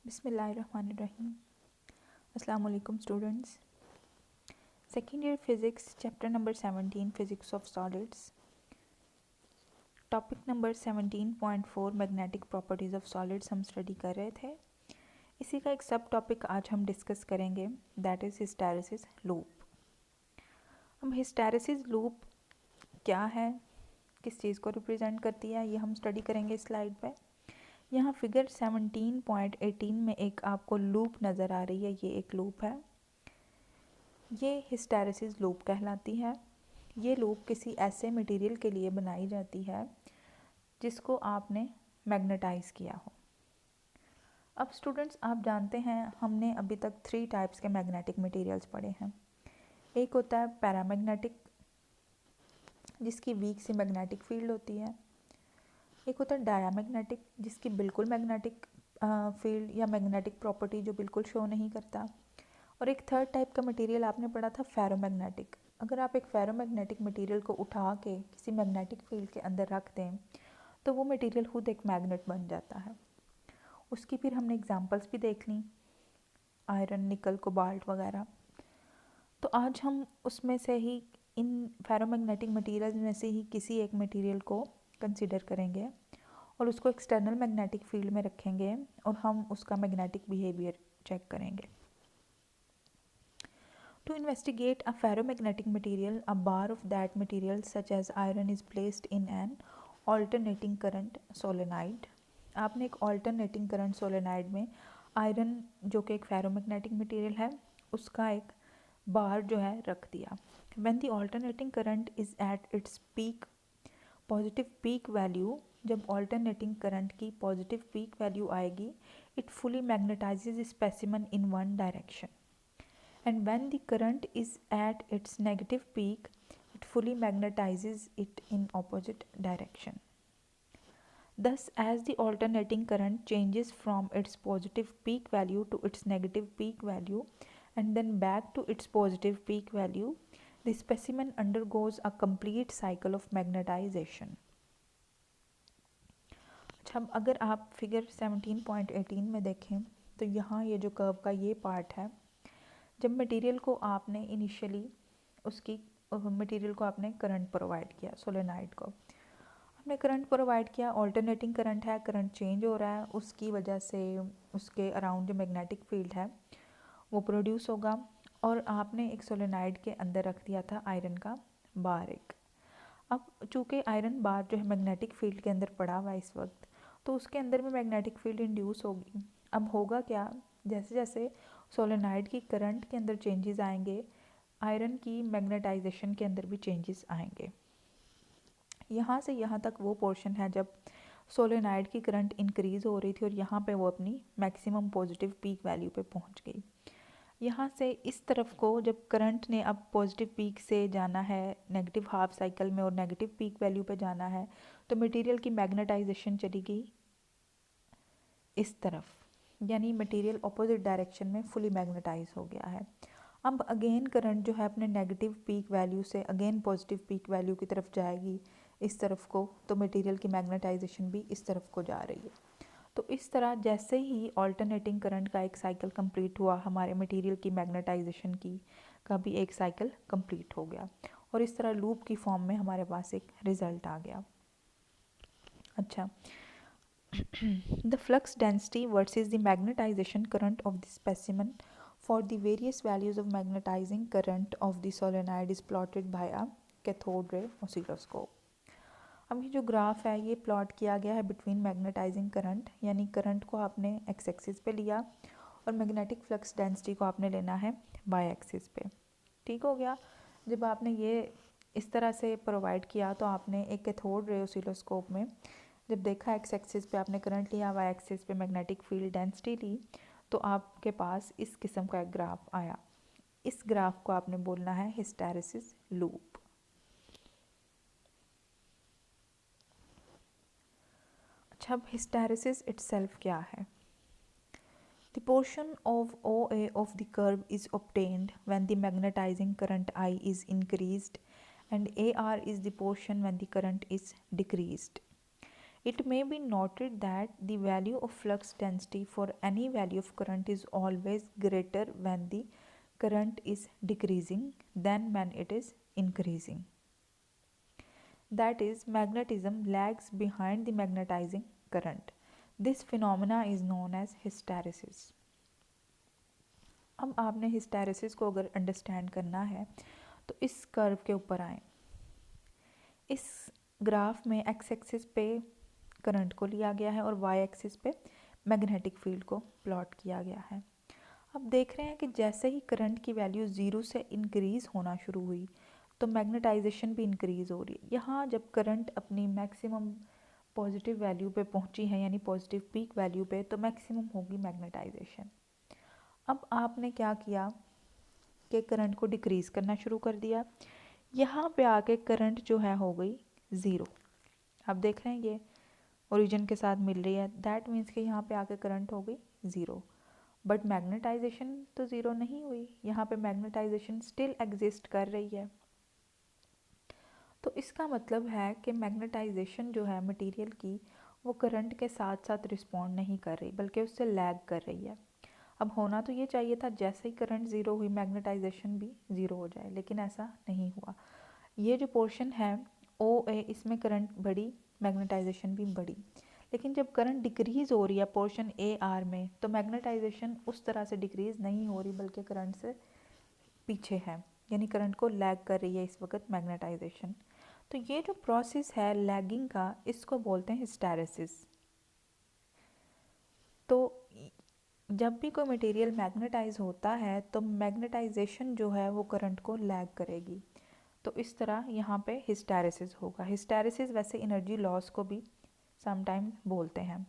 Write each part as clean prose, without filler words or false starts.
बिस्मिल्लाहिर्रहमानिर्रहीम। अस्सलाम वालेकुम students. Second year physics chapter number 17 physics of solids, topic number 17.4 magnetic properties of solids हम study कर रहे थे। इसी का एक सब टॉपिक आज हम डिस्कस करेंगे, दैट इज़ हिस्टैरिसीस लूप। अब हिस्टैरिसीस लूप क्या है, किस चीज़ को रिप्रेजेंट करती है, ये हम स्टडी करेंगे इस स्लाइड पे। यहाँ फिगर 17.18 में एक आपको लूप नज़र आ रही है, ये एक लूप है, ये हिस्टैरिसीस लूप कहलाती है। ये लूप किसी ऐसे मटेरियल के लिए बनाई जाती है जिसको आपने मैग्नेटाइज किया हो। अब स्टूडेंट्स, आप जानते हैं हमने अभी तक 3 टाइप्स के मैग्नेटिक मटेरियल्स पढ़े हैं। एक होता है पैरामैग्नेटिक, जिसकी वीक सी मैग्नेटिक फील्ड होती है। एक होता है डायामैग्नेटिक, जिसकी बिल्कुल मैग्नेटिक फील्ड या मैग्नेटिक प्रॉपर्टी जो बिल्कुल शो नहीं करता। और एक थर्ड टाइप का मटेरियल आपने पढ़ा था फेरोमैग्नेटिक। अगर आप एक फेरोमैग्नेटिक मटेरियल को उठा के किसी मैग्नेटिक फील्ड के अंदर रख दें तो वो मटेरियल खुद एक मैग्नेट बन जाता है। उसकी फिर हमने एग्जांपल्स भी देख ली, आयरन, निकल, कोबाल्ट वगैरह। तो आज हम उसमें से ही, इन फेरोमैग्नेटिक मटेरियल में से ही किसी एक मटेरियल को कंसिडर करेंगे और उसको एक्सटर्नल मैग्नेटिक फील्ड में रखेंगे और हम उसका मैग्नेटिक बिहेवियर चेक करेंगे। To investigate a ferromagnetic material, a bar of that material such as iron is placed in an alternating current solenoid. आपने एक alternating current solenoid में आयरन, जो कि एक फेरोमैग्नेटिक मटेरियल है, उसका एक बार जो है रख दिया। When the alternating current is at its peak, positive peak value, जब ऑल्टरनेटिंग करंट की पॉजिटिव पीक वैल्यू आएगी, it fully magnetises specimen in one direction, and when the current is at its negative peak, it fully magnetizes it in opposite direction. Thus, as the alternating current changes from its positive peak value to its negative peak value and then back to its positive peak value, the specimen undergoes a complete cycle of magnetization. अच्छा, अब अगर आप figure 17.18 में देखें तो यहाँ ये जो कर्व का ये पार्ट है, जब मटेरियल को आपने इनिशियली उसकी मटेरियल को आपने करंट प्रोवाइड किया, सोलेनाइड को आपने करंट प्रोवाइड किया, ऑल्टरनेटिंग करंट है, करंट चेंज हो रहा है, उसकी वजह से उसके अराउंड जो मैग्नेटिक फील्ड है वो प्रोड्यूस होगा। और आपने एक सोलेनाइड के अंदर रख दिया था आयरन का बार एक। अब चूँकि आयरन बार जो है मैग्नेटिक फील्ड के अंदर पड़ा हुआ है इस वक्त, तो उसके अंदर में मैग्नेटिक फील्ड इंड्यूस होगी। अब होगा क्या, जैसे जैसे सोलेनाइड की करंट के अंदर चेंजेस आएंगे, आयरन की मैग्नेटाइजेशन के अंदर भी चेंजेस आएंगे। यहाँ से यहाँ तक वो पोर्शन है जब सोलेनाइड की करंट इंक्रीज़ हो रही थी और यहाँ पे वो अपनी मैक्सिमम पॉजिटिव पीक वैल्यू पे पहुँच गई। यहाँ से इस तरफ को जब करंट ने अब पॉजिटिव पीक से जाना है नेगेटिव हाफ साइकिल में और नेगेटिव पीक वैल्यू पे जाना है, तो मटेरियल की मैग्नेटाइजेशन चली गई इस तरफ, यानी मटेरियल अपोजिट डायरेक्शन में फुली मैग्नेटाइज हो गया है। अब अगेन करंट जो है अपने नेगेटिव पीक वैल्यू से अगेन पॉजिटिव पीक वैल्यू की तरफ जाएगी इस तरफ को, तो मटेरियल की मैग्नेटाइजेशन भी इस तरफ को जा रही है। तो इस तरह जैसे ही ऑल्टरनेटिंग करंट का एक साइकिल कंप्लीट हुआ, हमारे मटेरियल की मैग्नेटाइजेशन की का भी एक साइकिल कंप्लीट हो गया और इस तरह लूप की फॉर्म में हमारे पास एक रिजल्ट आ गया। अच्छा, the flux density versus the magnetization current of the specimen for the various values of magnetizing current of the solenoid is plotted by a cathode ray oscilloscope. अब ये जो ग्राफ है ये प्लॉट किया गया है बिटवीन मैग्नेटाइजिंग करंट, यानी current को आपने एक्स एक्सिस पे लिया और मैग्नेटिक फ्लक्स डेंसिटी को आपने लेना है वाई एक्सिस पे। ठीक हो गया। जब आपने ये इस तरह से प्रोवाइड किया तो आपने एक कैथोड रे ऑसिलोस्कोप में जब देखा एक्स एक्सिस पे आपने करंट लिया, वाई एक्सिस पे मैग्नेटिक फील्ड डेंसिटी ली, तो आपके पास इस किस्म का एक ग्राफ आया। इस ग्राफ को आपने बोलना है हिस्टैरिसीस लूप। अच्छा, अब हिस्टैरिसीस इटसेल्फ क्या है? The portion of OA of the curve is obtained when the magnetizing current I is increased and AR is the portion when the current is decreased. It may be noted that the value of flux density for any value of current is always greater when the current is decreasing than when it is increasing. That is, magnetism lags behind the magnetizing current. This phenomena is known as hysteresis. अब आपने hysteresis को अगर understand करना है तो इस curve के ऊपर आए। इस ग्राफ में एक्स एक्सिस पे करंट को लिया गया है और वाई एक्सिस पे मैग्नेटिक फील्ड को प्लॉट किया गया है। अब देख रहे हैं कि जैसे ही करंट की वैल्यू ज़ीरो से इंक्रीज़ होना शुरू हुई तो मैग्नेटाइजेशन भी इंक्रीज़ हो रही है। यहाँ जब करंट अपनी मैक्सिमम पॉजिटिव वैल्यू पे पहुँची है, यानी पॉजिटिव पीक वैल्यू पे, तो मैक्सिमम होगी मैग्नेटाइजेशन। अब आपने क्या किया कि करंट को डिक्रीज़ करना शुरू कर दिया। यहाँ पे आके करंट जो है हो गई ज़ीरो। आप देख रहे हैं ये ओरिजिन के साथ मिल रही है, दैट मीन्स कि यहाँ पे आके करंट हो गई ज़ीरो। बट मैग्नेटाइजेशन तो ज़ीरो नहीं हुई, यहाँ पे मैग्नेटाइजेशन स्टिल एग्जिस्ट कर रही है। तो इसका मतलब है कि मैग्नेटाइजेशन जो है मटेरियल की वो करंट के साथ साथ रिस्पॉन्ड नहीं कर रही, बल्कि उससे लैग कर रही है। अब होना तो ये चाहिए था जैसे ही करंट ज़ीरो हुई मैग्नेटाइजेशन भी ज़ीरो हो जाए, लेकिन ऐसा नहीं हुआ। ये जो पोर्शन है ओ ए, इसमें करंट बढ़ी, मैग्नेटाइजेशन भी बढ़ी। लेकिन जब करंट डिक्रीज़ हो रही है पोर्शन ए आर में, तो मैग्नेटाइजेशन उस तरह से डिक्रीज़ नहीं हो रही, बल्कि करंट से पीछे है, यानी करंट को लैग कर रही है इस वक्त मैग्नेटाइजेशन। तो ये जो प्रोसेस है लैगिंग का, इसको बोलते हैं हिस्टेरेसिस। तो जब भी कोई मटेरियल मैग्नेटाइज होता है तो मैग्नेटाइजेशन जो है वो करंट को लैग करेगी। तो इस तरह यहाँ पे हिस्टेरेसिस होगा। हिस्टेरेसिस वैसे एनर्जी लॉस को भी समटाइम बोलते हैं।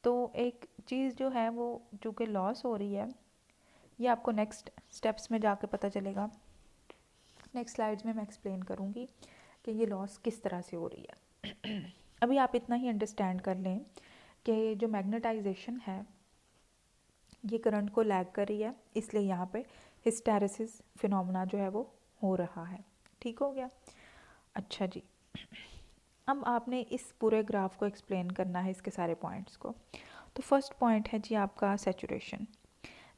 तो एक चीज़ जो है वो चूँकि लॉस हो रही है, ये आपको नेक्स्ट स्टेप्स में जाके पता चलेगा। नेक्स्ट स्लाइड्स में मैं एक्सप्लेन करूँगी कि ये लॉस किस तरह से हो रही है। अभी आप इतना ही अंडरस्टैंड कर लें कि जो मैग्नेटाइजेशन है ये करंट को लैग कर रही है, इसलिए यहाँ पे हिस्टेरेसिस फिनोमेना जो है वो हो रहा है। ठीक हो गया? अच्छा जी, अब आपने इस पूरे ग्राफ को एक्सप्लेन करना है, इसके सारे पॉइंट्स को। तो फर्स्ट पॉइंट है जी आपका saturation.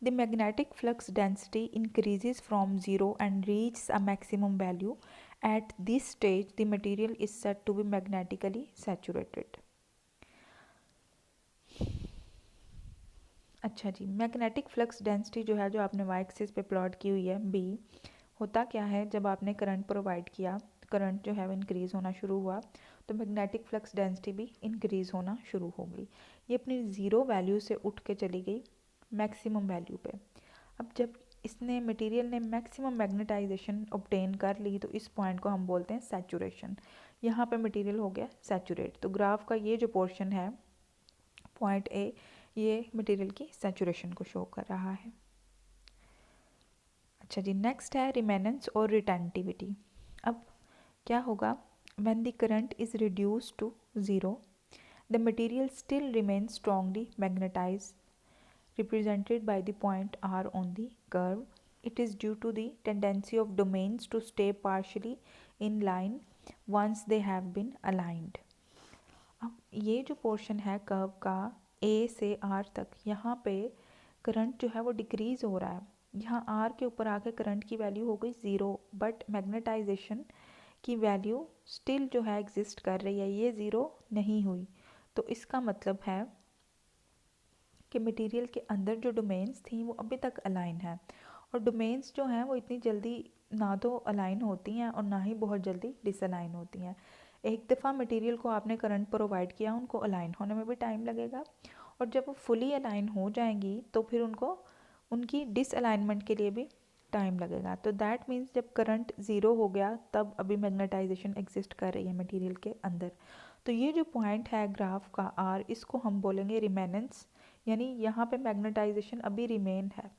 The magnetic flux density increases from zero and reach a maximum value. At this stage the material is said to be magnetically saturated. अच्छा जी, मैग्नेटिक फ्लक्स डेंसिटी जो है, जो आपने वाई एक्सिस पे प्लॉट की हुई है बी, होता क्या है, जब आपने करंट प्रोवाइड किया, करंट जो है वो इंक्रीज़ होना शुरू हुआ, तो मैग्नेटिक फ्लक्स डेंसिटी भी इंक्रीज़ होना शुरू हो गई। ये अपनी ज़ीरो वैल्यू से उठ के चली गई मैक्सिमम वैल्यू पे। अब जब इसने मटेरियल ने मैक्सिमम मैग्नेटाइजेशन ऑब्टेन कर ली, तो इस पॉइंट को हम बोलते हैं सैचुरेशन। यहाँ पे मटेरियल हो गया सैचुरेट। तो ग्राफ का ये जो पोर्शन है पॉइंट ए, ये मटेरियल की सैचुरेशन को शो कर रहा है। अच्छा जी, नेक्स्ट है रिमेनेंस और रिटेंटिविटी। अब क्या होगा, when the current is reduce to zero the material still remains strongly magnetised, represented by the point R on the curve. It is due to the tendency of domains to stay partially in line once they have been aligned. अब ये जो portion है curve का ए से are तक, यहाँ पे current जो है वो डिक्रीज़ हो रहा है। यहाँ आर के ऊपर आके करंट की वैल्यू हो गई ज़ीरो, बट मैग्नेटाइजेशन की वैल्यू स्टिल जो है एग्जिस्ट कर रही है, ये ज़ीरो नहीं हुई। तो इसका मतलब है कि मटेरियल के अंदर जो डोमेन्स थी वो अभी तक अलाइन है, और डोमेन्स जो हैं वो इतनी जल्दी ना तो अलाइन होती हैं और ना ही बहुत जल्दी डिसअलाइन होती हैं। एक दफ़ा मटेरियल को आपने करंट प्रोवाइड किया, उनको अलाइन होने में भी टाइम लगेगा, और जब वो फुली अलाइन हो जाएंगी तो फिर उनको उनकी डिसअलाइनमेंट के लिए भी टाइम लगेगा। तो दैट मीन्स जब करंट ज़ीरो हो गया तब अभी मैग्नेटाइजेशन एग्जिस्ट कर रही है मटेरियल के अंदर। तो ये जो पॉइंट है ग्राफ का आर, इसको हम बोलेंगे रिमेनेंस, यानी यहाँ पे मैग्नेटाइजेशन अभी रिमेन है,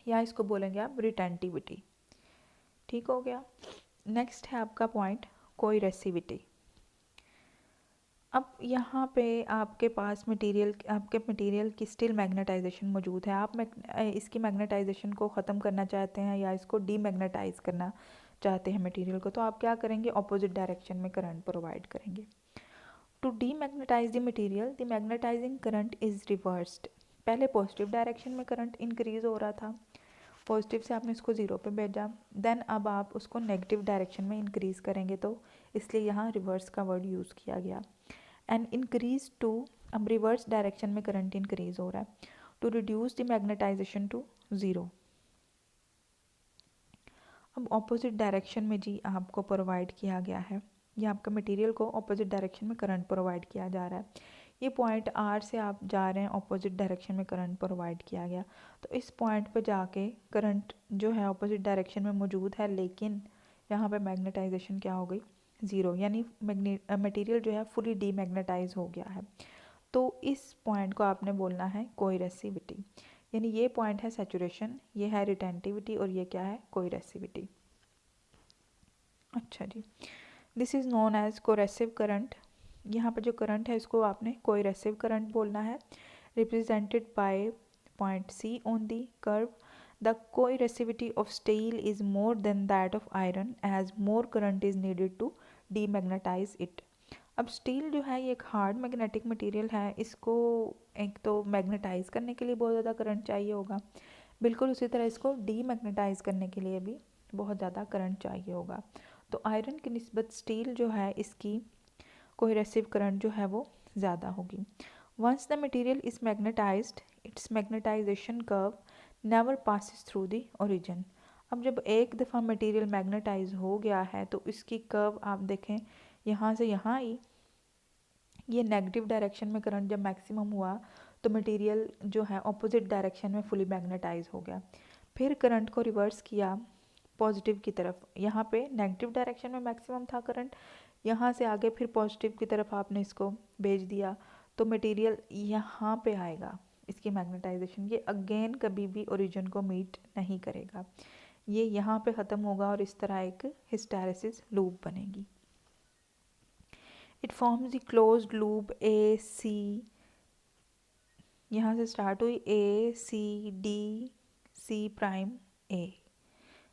या इसको बोलेंगे आप रिटेंटिविटी। ठीक हो गया? नेक्स्ट है आपका पॉइंट कोइरेसिविटी। अब यहाँ पे आपके पास आपके मटेरियल की स्टिल मैग्नेटाइजेशन मौजूद है। आप इसकी मैग्नेटाइजेशन को ख़त्म करना चाहते हैं या इसको डीमैग्नेटाइज करना चाहते हैं मटेरियल को, तो आप क्या करेंगे, ऑपोजिट डायरेक्शन में करंट प्रोवाइड करेंगे। To demagnetise the material the magnetising current is reversed. पहले पॉजिटिव डायरेक्शन में करंट इंक्रीज हो रहा था, पॉजिटिव से आपने इसको ज़ीरो पे भेजा, देन अब आप उसको नेगेटिव डायरेक्शन में इंक्रीज़ करेंगे, तो इसलिए यहाँ रिवर्स का वर्ड यूज़ किया गया। एंड इंक्रीज टू, अब रिवर्स डायरेक्शन में करंट इंक्रीज हो रहा है, to reduce the magnetisation to zero. अब ऑपोजिट डायरेक्शन में जी आपको प्रोवाइड किया गया है, ये आपका मटेरियल को ऑपोजिट डायरेक्शन में करंट प्रोवाइड किया जा रहा है। ये पॉइंट आर से आप जा रहे हैं, ऑपोजिट डायरेक्शन में करंट प्रोवाइड किया गया, तो इस पॉइंट पर जाके करंट जो है ऑपोजिट डायरेक्शन में मौजूद है, लेकिन यहाँ पे मैग्नेटाइजेशन क्या हो गई, ज़ीरो, यानी मटेरियल जो है फुली डीमैग्नेटाइज हो गया है। तो इस पॉइंट को आपने बोलना है कोइरेसिविटी, यानी ये पॉइंट है सैचुरेशन, ये है रिटेंटिविटी और ये क्या है, कोइरेसिविटी। अच्छा जी, this is known as coercive current. यहाँ पर जो करंट है इसको आपने कोइरेसिव करंट बोलना है, represented by point C on the curve. The coercivity of steel is more than that of iron as more current is needed to demagnetise it. अब steel जो है ये एक हार्ड मैग्नेटिक मटेरियल है, इसको एक तो मैग्नेटाइज करने के लिए बहुत ज़्यादा करंट चाहिए होगा, बिल्कुल उसी तरह इसको डीमैग्नेटाइज करने के लिए भी बहुत ज़्यादा करंट चाहिए होगा। तो आयरन की निस्बत स्टील जो है इसकी कोहेरेसिव करंट जो है वो ज़्यादा होगी। Once the material is magnetised its magnetisation curve never passes through the origin. अब जब एक दफ़ा मटेरियल मैग्नेटाइज हो गया है तो इसकी कर्व आप देखें यहाँ से यहाँ आई, ये नेगेटिव डायरेक्शन में करंट जब मैक्सिमम हुआ तो मटेरियल जो है ऑपोजिट डायरेक्शन में फुली मैग्नेटाइज हो गया, फिर करंट को रिवर्स किया पॉजिटिव की तरफ, यहाँ पे नेगेटिव डायरेक्शन में मैक्सिमम था करंट, यहाँ से आगे फिर पॉजिटिव की तरफ आपने इसको भेज दिया, तो मटेरियल यहाँ पे आएगा, इसकी मैग्नेटाइजेशन ये अगेन कभी भी ओरिजिन को मीट नहीं करेगा, ये यहाँ पे ख़त्म होगा और इस तरह एक हिस्टैरिसीस लूप बनेगी। It forms the closed loop A C, यहाँ से स्टार्ट हुई A C D C prime A,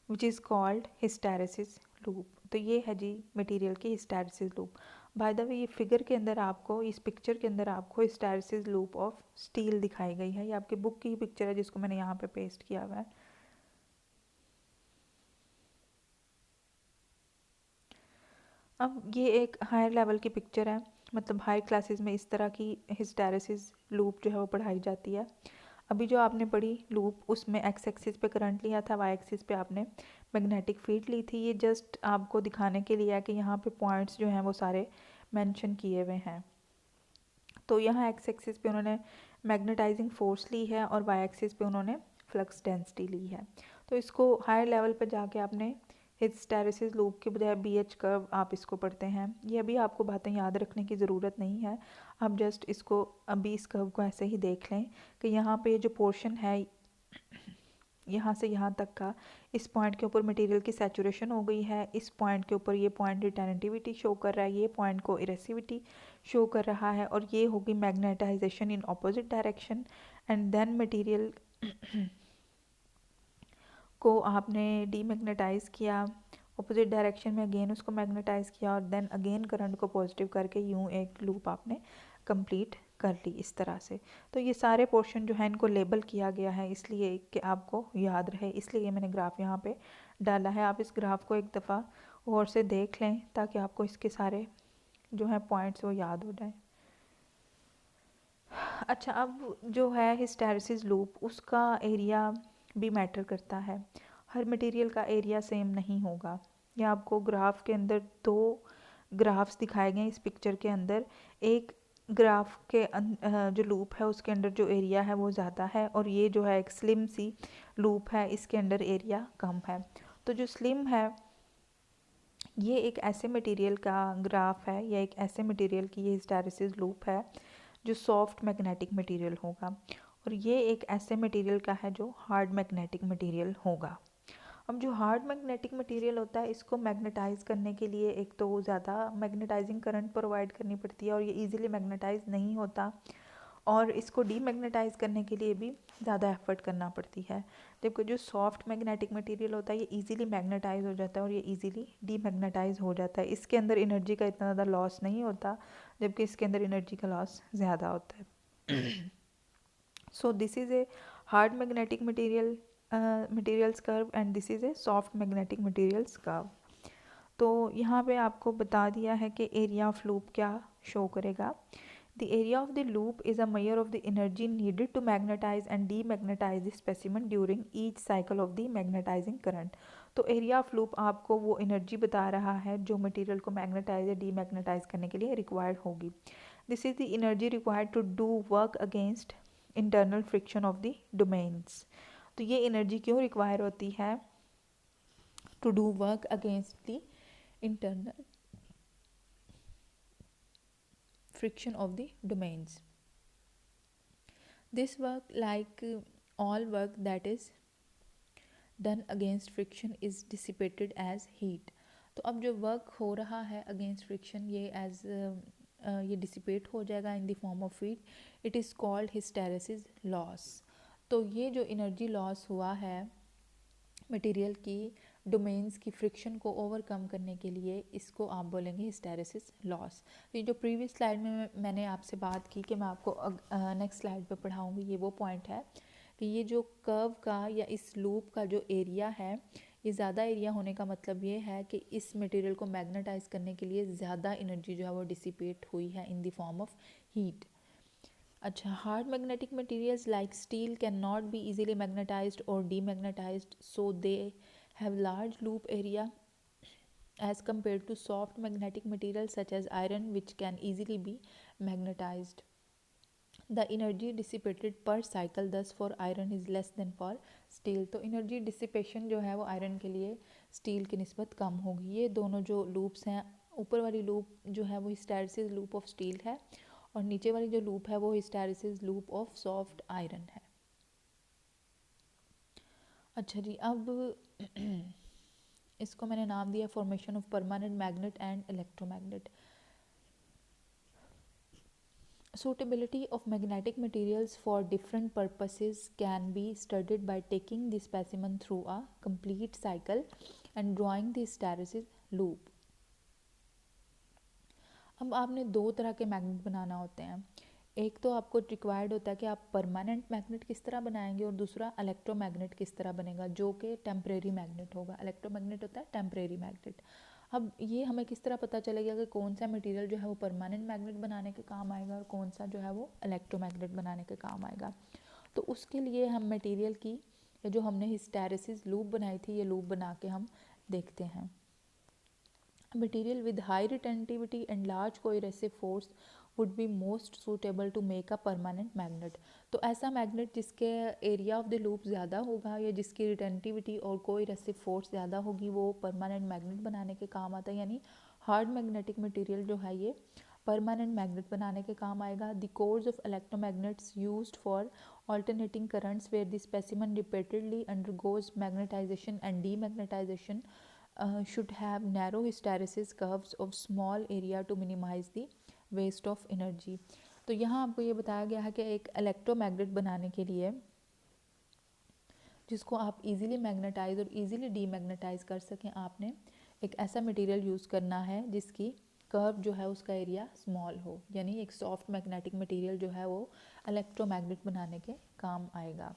which is called hysteresis loop. तो ये है जी मटेरियल की hysteresis loop. By the way ये फिगर के अंदर आपको, इस पिक्चर के अंदर आपको हिस्टैरिसीस लूप ऑफ स्टील दिखाई गई है, ये आपकी बुक की पिक्चर है जिसको मैंने यहाँ पे पेस्ट किया हुआ है। अब ये एक हायर लेवल की पिक्चर है, मतलब हाई क्लासेस में इस तरह की हिस्टैरिसीस लूप जो है वो पढ़ाई जाती है। अभी जो आपने पढ़ी लूप उसमें एक्स एक्सिस पे करंट लिया था, वाई एक्सिस पे आपने मैग्नेटिक फील्ड ली थी, ये जस्ट आपको दिखाने के लिए है कि यहाँ पे पॉइंट्स जो हैं वो सारे मेंशन किए हुए हैं। तो यहाँ एक्स एक्सिस पे उन्होंने मैग्नेटाइजिंग फोर्स ली है और वाई एक्सिस पे उन्होंने फ्लक्स डेंसिटी ली है। तो इसको हायर लेवल पे जाके आपने हिस्टैरिसीस लूप के बजाय BH कर्व आप इसको पढ़ते हैं। ये अभी आपको बातें याद रखने की ज़रूरत नहीं है, आप जस्ट इसको अभी इस कर्व को ऐसे ही देख लें कि यहाँ पे जो पोर्शन है यहाँ से यहाँ तक का, इस पॉइंट के ऊपर मटेरियल की सैचुरेशन हो गई है, इस पॉइंट के ऊपर ये पॉइंट रिटेंटिविटी शो कर रहा है, ये पॉइंट को इरेसिविटी शो कर रहा है, और ये होगी magnetisation in opposite direction. And then material को आपने डीमैग्नेटाइज किया ऑपोजिट डायरेक्शन में, अगेन उसको मैग्नेटाइज किया और देन अगेन करंट को पॉजिटिव करके यूँ एक लूप आपने कंप्लीट कर ली इस तरह से। तो ये सारे पोर्शन जो है इनको लेबल किया गया है इसलिए कि आपको याद रहे, इसलिए ये मैंने ग्राफ यहाँ पे डाला है। आप इस ग्राफ को एक दफ़ा और से देख लें ताकि आपको इसके सारे जो है पॉइंट्स वो याद हो जाए। अच्छा, अब जो है हिस्टैरिसीस लूप उसका एरिया भी मैटर करता है, हर मटेरियल का एरिया सेम नहीं होगा। ये आपको ग्राफ के अंदर दो ग्राफ्स दिखाए गए हैं इस पिक्चर के अंदर, एक ग्राफ के जो लूप है उसके अंदर जो एरिया है वो ज़्यादा है, और ये जो है एक स्लिम सी लूप है इसके अंदर एरिया कम है। तो जो स्लिम है ये एक ऐसे मटेरियल का ग्राफ है या एक ऐसे मटेरियल की ये हिस्टैरिसीस लूप है जो सॉफ्ट मैग्नेटिक मटेरियल होगा, और ये एक ऐसे मटेरियल का है जो हार्ड मैग्नेटिक मटेरियल होगा। अब जो हार्ड मैग्नेटिक मटेरियल होता है इसको मैग्नेटाइज करने के लिए एक तो ज़्यादा मैग्नेटाइजिंग करंट प्रोवाइड करनी पड़ती है और ये इजीली मैग्नेटाइज नहीं होता, और इसको डीमैग्नेटाइज करने के लिए भी ज़्यादा एफर्ट करना पड़ती है। जबकि जो सॉफ्ट मैग्नेटिक मटेरियल होता है ये इजीली मैग्नेटाइज हो जाता है और ये इजीली डीमैग्नेटाइज हो जाता है। इसके अंदर एनर्जी का इतना ज़्यादा लॉस नहीं होता, जबकि इसके अंदर एनर्जी का लॉस ज़्यादा होता है। So this is a hard magnetic materials curve and this is a soft magnetic materials curve। तो यहाँ पे आपको बता दिया है कि एरिया ऑफ लूप क्या शो करेगा। The area of the loop is a measure of the energy needed to magnetise and demagnetise the specimen during each cycle of the magnetising current. तो एरिया ऑफ लूप आपको वो energy बता रहा है जो material को magnetise या demagnetise करने के लिए रिक्वायर्ड होगी। This is the energy required to do work against internal friction of the domains. तो ये एनर्जी क्यों रिक्वायर होती है? To do work against the internal friction of the domains. This work, like all work that is done against friction, is dissipated as heat। तो अब जो work हो रहा है अगेंस्ट फ्रिक्शन ये एज ये डिसिपेट हो जाएगा इन the form of heat. It is called hysteresis loss. तो ये जो एनर्जी लॉस हुआ है मटेरियल की डोमेन्स की फ्रिक्शन को ओवरकम करने के लिए, इसको आप बोलेंगे हिस्टेरेसिस लॉस। तो ये जो प्रीवियस स्लाइड में मैंने आपसे बात की कि मैं आपको नेक्स्ट स्लाइड पे पढ़ाऊँगी, ये वो पॉइंट है कि ये जो कर्व का या इस लूप का जो एरिया है, ये ज़्यादा एरिया होने का मतलब ये है कि इस मटेरियल को मैग्नेटाइज करने के लिए ज़्यादा एनर्जी जो है वो डिसिपेट हुई है in the form of heat. अच्छा, hard magnetic materials like steel can not be easily magnetised और demagnetised, so they have large loop area as compared to soft magnetic materials such as iron, which can easily be magnetized. The energy dissipated per cycle thus for iron is less than for steel। तो energy dissipation जो है वो iron के लिए steel की निस्बत कम होगी। ये दोनों जो लूप्स हैं, ऊपर वाली लूप जो है वो हिस्टैरिसीस लूप ऑफ स्टील है और नीचे वाली जो लूप है वो hysteresis loop of soft iron है। अच्छा जी, अब इसको मैंने नाम दिया formation of permanent magnet and electromagnet. Suitability of magnetic materials for different purposes can be studied by taking the specimen through a complete cycle and drawing the hysteresis loop। अब आपने दो तरह के मैग्नेट बनाना होते हैं। एक तो आपको रिक्वायर्ड होता है कि आप परमानेंट मैग्नेट किस तरह बनाएंगे और दूसरा इलेक्ट्रोमैग्नेट किस तरह बनेगा जो कि टेम्परेरी मैग्नेट होगा। इलेक्ट्रोमैग्नेट होता है टेम्परेरी मैग्नेट। अब ये हमें किस तरह पता चलेगा कि कौन सा मटेरियल जो है वो परमानेंट मैग्नेट बनाने के काम आएगा और कौन सा जो है वो इलेक्ट्रोमैग्नेट बनाने के काम आएगा। तो उसके लिए हम मटेरियल की जो हमने हिस्टैरिसीस लूप बनाई थी, ये लूप बना के हम देखते हैं। Material with high retentivity and large coercive force would be most suitable to make a permanent magnet। तो ऐसा मैग्नेट जिसके एरिया ऑफ द लूप ज़्यादा होगा या जिसकी रिटेंटिविटी और कोएरेसिव फोर्स ज़्यादा होगी वो परमानेंट मैग्नेट बनाने के काम आता है। यानी हार्ड मैग्नेटिक मटेरियल जो है ये परमानेंट मैग्नेट बनाने के काम आएगा। The course of electromagnets used for alternating currents where the specimen repeatedly undergoes magnetization and demagnetisation should have narrow hysteresis curves of small area to minimize the waste of energy। तो यहाँ आपको ये बताया गया है कि एक इलेक्ट्रोमैग्नेट बनाने के लिए जिसको आप इजीली मैग्नेटाइज और इजीली डीमैग्नेटाइज कर सकें, आपने एक ऐसा मटेरियल यूज़ करना है जिसकी कर्व जो है उसका एरिया स्मॉल हो। यानी एक सॉफ्ट मैग्नेटिक मटेरियल जो है वो इलेक्ट्रोमैग्नेट बनाने के काम आएगा।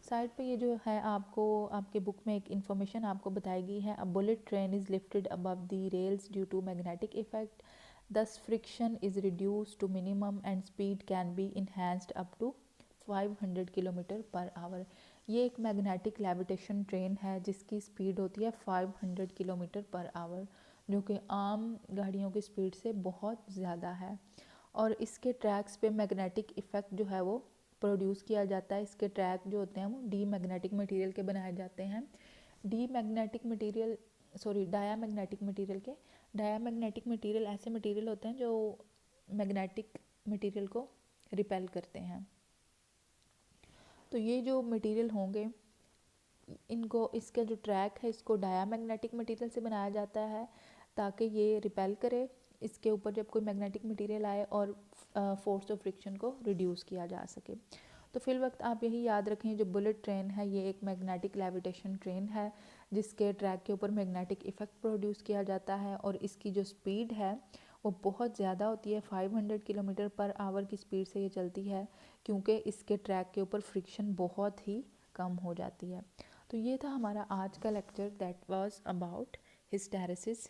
साइड पे ये जो है आपको आपके बुक में एक इन्फॉर्मेशन आपको बताई गई है। A bullet train is lifted above the rails due to magnetic effect, thus friction is reduce to minimum and speed can be enhanced up to 500 kilometre per hour. ये एक मैग्नेटिक लेविटेशन ट्रेन है जिसकी speed होती है 500 kilometre per our, जो कि आम गाड़ियों की स्पीड से बहुत ज़्यादा है। और इसके ट्रैक्स पे मैग्नेटिक इफ़ेक्ट जो है वो प्रोड्यूस किया जाता है। इसके ट्रैक जो होते हैं वो डी मैग्नेटिक मटेरियल के बनाए जाते हैं। डायामैग्नेटिक मटेरियल ऐसे मटेरियल होते हैं जो मैग्नेटिक मटेरियल को रिपेल करते हैं। तो ये जो मटेरियल होंगे इनको, इसका जो ट्रैक है इसको डायामैग्नेटिक मटेरियल से बनाया जाता है ताकि ये रिपेल करे इसके ऊपर जब कोई मैग्नेटिक मटेरियल आए और फोर्स ऑफ फ्रिक्शन को रिड्यूस किया जा सके। तो फिल वक्त आप यही याद रखें, जो बुलेट ट्रेन है ये एक मैग्नेटिक लेविटेशन ट्रेन है जिसके ट्रैक के ऊपर मैग्नेटिक इफ़ेक्ट प्रोड्यूस किया जाता है, और इसकी जो स्पीड है वो बहुत ज़्यादा होती है, 500 किलोमीटर पर आवर की स्पीड से ये चलती है, क्योंकि इसके ट्रैक के ऊपर फ्रिक्शन बहुत ही कम हो जाती है। तो ये था हमारा आज का lecture, that was about hysteresis